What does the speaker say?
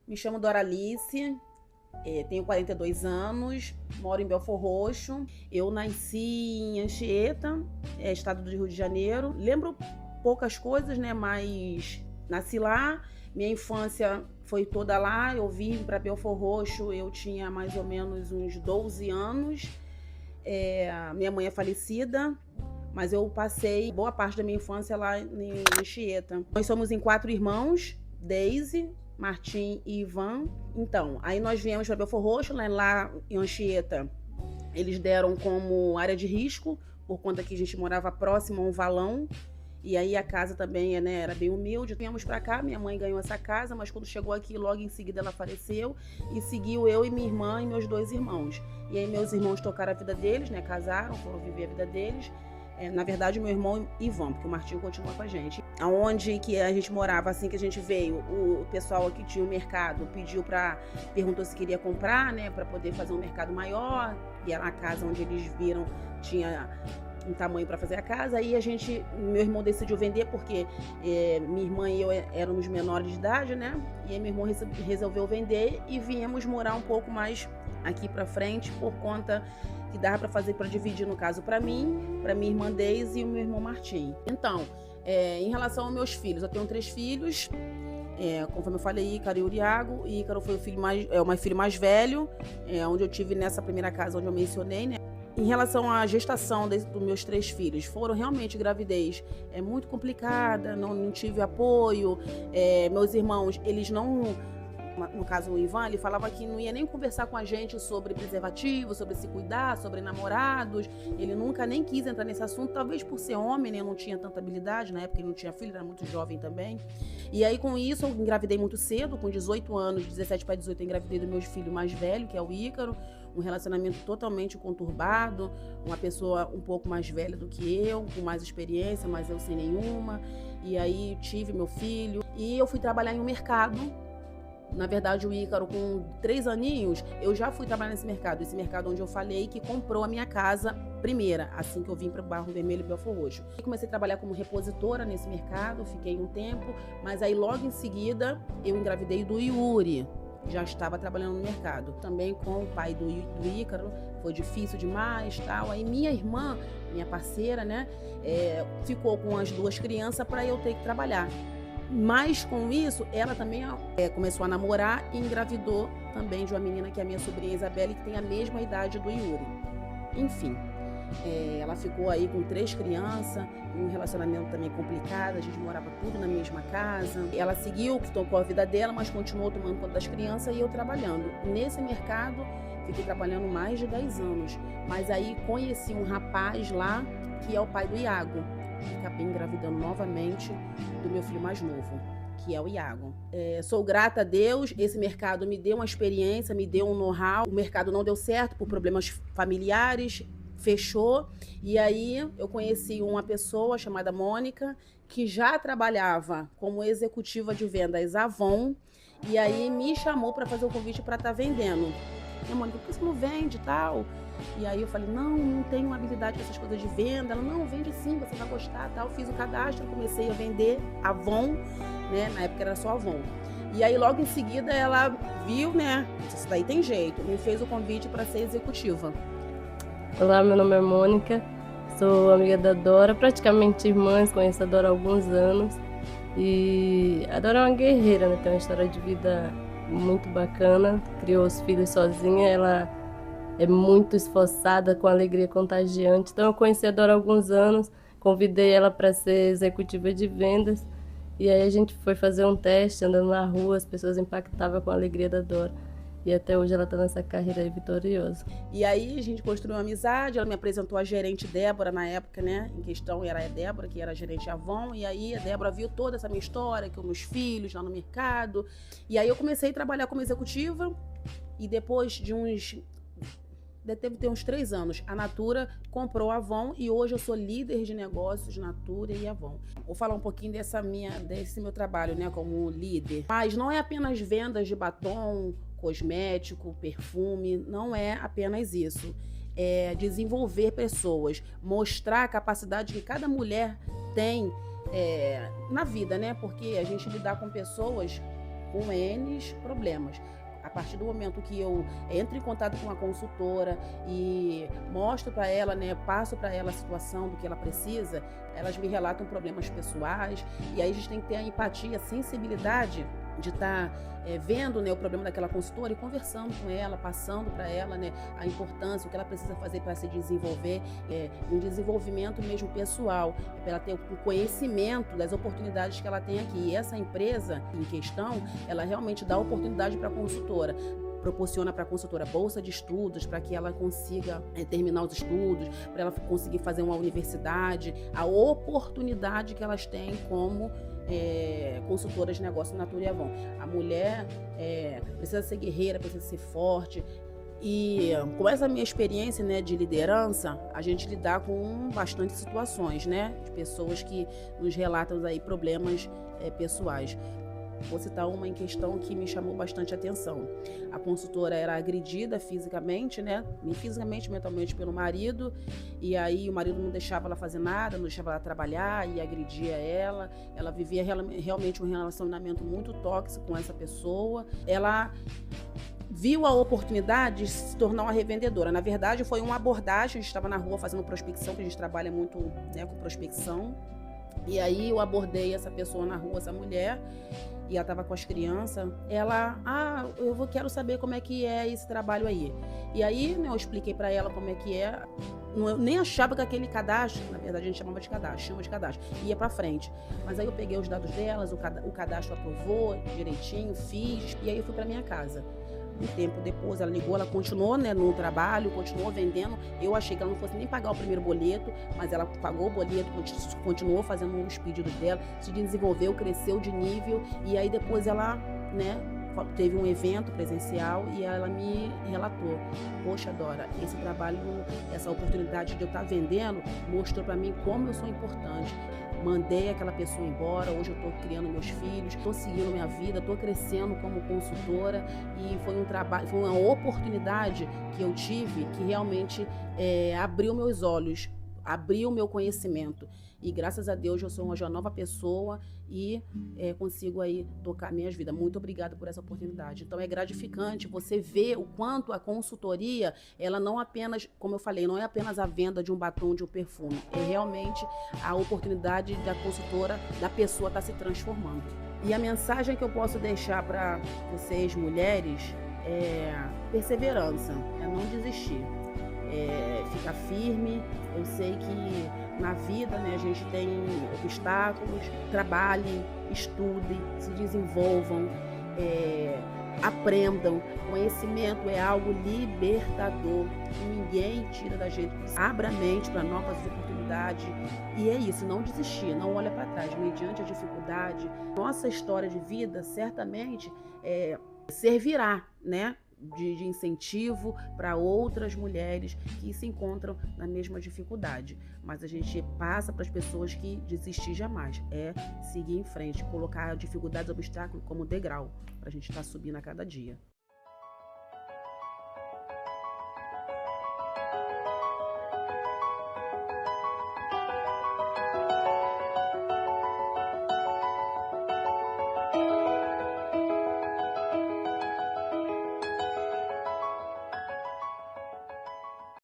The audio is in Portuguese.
Me chamo Doralice, tenho 42 anos, moro em Belfor Roxo. Eu nasci em Anchieta, estado do Rio de Janeiro. Lembro poucas coisas, né? Mas nasci lá. Minha infância foi toda lá. Eu vim para Belfor Roxo, eu tinha mais ou menos uns 12 anos. Minha mãe é falecida, mas eu passei boa parte da minha infância lá em Anchieta. Nós somos em 4 irmãos, Deise, Martim e Ivan. Então, aí nós viemos para Belfor Roxo, né, lá em Anchieta. Eles deram como área de risco, por conta que a gente morava próximo a um valão. E aí a casa também, né, era bem humilde. Viemos para cá, minha mãe ganhou essa casa, mas quando chegou aqui, logo em seguida ela faleceu. E seguiu eu e minha irmã e meus 2 irmãos. E aí meus irmãos tocaram a vida deles, né, casaram, foram viver a vida deles. Na verdade, meu irmão Ivan, porque o Martinho continua com a gente. Aonde que a gente morava, assim que a gente veio, o pessoal aqui tinha o mercado, perguntou se queria comprar, né, para poder fazer um mercado maior. E era a casa onde eles viram, tinha um tamanho para fazer a casa. Aí meu irmão decidiu vender porque minha irmã e eu éramos menores de idade, né? E aí meu irmão resolveu vender e viemos morar um pouco mais aqui para frente por conta que dava para fazer para dividir, no caso, para mim, para minha irmã Deise e o meu irmão Martim. Então, em relação aos meus filhos, eu tenho 3 filhos. Conforme eu falei, Ícaro e Uriago. Ícaro foi o filho mais velho, onde eu tive nessa primeira casa onde eu mencionei, né? Em relação à gestação dos meus 3 filhos, foram realmente gravidez muito complicada, não tive apoio. Meus irmãos, eles não... No caso, o Ivan, ele falava que não ia nem conversar com a gente sobre preservativo, sobre se cuidar, sobre namorados. Ele nunca nem quis entrar nesse assunto, talvez por ser homem, né? Não tinha tanta habilidade, na época ele não tinha filho, era muito jovem também. E aí, com isso, eu engravidei muito cedo, com 18 anos, 17 para 18, eu engravidei do meu filho mais velho, que é o Ícaro. Um relacionamento totalmente conturbado, uma pessoa um pouco mais velha do que eu, com mais experiência, mas eu sem nenhuma. E aí, tive meu filho. E eu fui trabalhar em um mercado. Na verdade, o Ícaro, com 3 aninhos, eu já fui trabalhar nesse mercado. Esse mercado onde eu falei que comprou a minha casa primeira, assim que eu vim para o Barro Vermelho e Belfor Roxo. Eu comecei a trabalhar como repositora nesse mercado, fiquei um tempo, mas aí logo em seguida eu engravidei do Yuri. Já estava trabalhando no mercado. Também com o pai do Ícaro, foi difícil demais, tal. Aí minha irmã, minha parceira, né, ficou com as 2 crianças para eu ter que trabalhar. Mas com isso, ela também começou a namorar e engravidou também de uma menina que é a minha sobrinha Isabelle, que tem a mesma idade do Yuri. Enfim, ela ficou aí com 3 crianças, um relacionamento também complicado, a gente morava tudo na mesma casa. Ela seguiu, tocou a vida dela, mas continuou tomando conta das crianças e eu trabalhando. Nesse mercado, fiquei trabalhando mais de 10 anos. Mas aí conheci um rapaz lá, que é o pai do Iago. Acabei engravidando novamente do meu filho mais novo, que é o Iago. Sou grata a Deus, esse mercado me deu uma experiência, me deu um know-how. O mercado não deu certo por problemas familiares, fechou. E aí eu conheci uma pessoa chamada Mônica, que já trabalhava como executiva de vendas Avon, e aí me chamou para fazer o convite para estar vendendo. E a Mônica, por que você não vende e tal? E aí eu falei, não tenho habilidade com essas coisas de venda. Ela, não, vende sim, você vai gostar, tal. Fiz o cadastro, comecei a vender Avon, né? Na época era só Avon. E aí logo em seguida ela viu, né? Isso daí tem jeito. Me fez o convite para ser executiva. Olá, meu nome é Mônica, sou amiga da Dora, praticamente irmãs, conheço a Dora há alguns anos. E a Dora é uma guerreira, né? Tem uma história de vida muito bacana, criou os filhos sozinha, ela é muito esforçada, com alegria contagiante. Então eu conheci a Dora há alguns anos, convidei ela para ser executiva de vendas. E aí a gente foi fazer um teste, andando na rua, as pessoas impactavam com a alegria da Dora. E até hoje ela está nessa carreira aí vitoriosa. E aí a gente construiu uma amizade, ela me apresentou a gerente Débora na época, né? Em questão era a Débora, que era a gerente Avon. E aí a Débora viu toda essa minha história, que eu meus filhos lá no mercado. E aí eu comecei a trabalhar como executiva. E depois de deve ter uns 3 anos, a Natura comprou a Avon e hoje eu sou líder de negócios Natura e Avon. Vou falar um pouquinho desse meu trabalho, né, como líder. Mas não é apenas vendas de batom, cosmético, perfume, não é apenas isso. É desenvolver pessoas, mostrar a capacidade que cada mulher tem na vida, né? Porque a gente lidar com pessoas com N problemas. A partir do momento que eu entro em contato com a consultora e mostro para ela, né, passo para ela a situação do que ela precisa, elas me relatam problemas pessoais, e aí a gente tem que ter a empatia, a sensibilidade de estar vendo, né, o problema daquela consultora e conversando com ela, passando para ela, né, a importância, o que ela precisa fazer para se desenvolver, um desenvolvimento mesmo pessoal, para ela ter o conhecimento das oportunidades que ela tem aqui. E essa empresa em questão, ela realmente dá oportunidade para a consultora, proporciona para a consultora bolsa de estudos para que ela consiga terminar os estudos, para ela conseguir fazer uma universidade, a oportunidade que elas têm como consultoras de negócio Natura e Avon. A mulher precisa ser guerreira, precisa ser forte. E com essa minha experiência, né, de liderança, a gente lidar com bastante situações, né, de pessoas que nos relatam aí problemas pessoais. Vou citar uma em questão que me chamou bastante atenção. A consultora era agredida fisicamente, né? Fisicamente, mentalmente pelo marido, e aí o marido não deixava ela fazer nada, não deixava ela trabalhar e agredia ela. Ela vivia realmente um relacionamento muito tóxico com essa pessoa. Ela viu a oportunidade de se tornar uma revendedora. Na verdade, foi uma abordagem. A gente estava na rua fazendo prospecção, que a gente trabalha muito, né, com prospecção. E aí eu abordei essa pessoa na rua, essa mulher, e ela estava com as crianças. Ela, quero saber como é que é esse trabalho aí. E aí, né, eu expliquei para ela como é que é. Eu nem achava que aquele cadastro, na verdade a gente chama de cadastro, ia para frente. Mas aí eu peguei os dados delas, o cadastro aprovou direitinho, fiz, e aí eu fui para minha casa. Um tempo depois ela ligou, ela continuou, né, no trabalho, continuou vendendo. Eu achei que ela não fosse nem pagar o primeiro boleto, mas ela pagou o boleto, continuou fazendo os pedidos dela, se desenvolveu, cresceu de nível, e aí depois ela, né, teve um evento presencial e ela me relatou: poxa, Dora, esse trabalho, essa oportunidade de eu estar vendendo mostrou para mim como eu sou importante. Mandei aquela pessoa embora, hoje eu estou criando meus filhos, estou seguindo minha vida, estou crescendo como consultora, e foi um trabalho, foi uma oportunidade que eu tive que realmente abriu meus olhos, abriu o meu conhecimento. E graças a Deus eu sou hoje uma nova pessoa e consigo aí tocar minhas vidas. Muito obrigada por essa oportunidade. Então é gratificante você ver o quanto a consultoria, ela não apenas, como eu falei, não é apenas a venda de um batom, de um perfume. É realmente a oportunidade da consultora, da pessoa estar se transformando. E a mensagem que eu posso deixar para vocês, mulheres, é perseverança, é não desistir. Ficar firme. Eu sei que na vida, né, a gente tem obstáculos. Trabalhem, estudem, se desenvolvam, aprendam. Conhecimento é algo libertador, que ninguém tira da gente. Abra a mente para novas oportunidades. E é isso, não desistir, não olha para trás. Mediante a dificuldade, nossa história de vida certamente servirá, né, de incentivo para outras mulheres que se encontram na mesma dificuldade. Mas a gente passa para as pessoas que desistir jamais. É seguir em frente, colocar dificuldades, obstáculos como degrau, para a gente estar subindo a cada dia.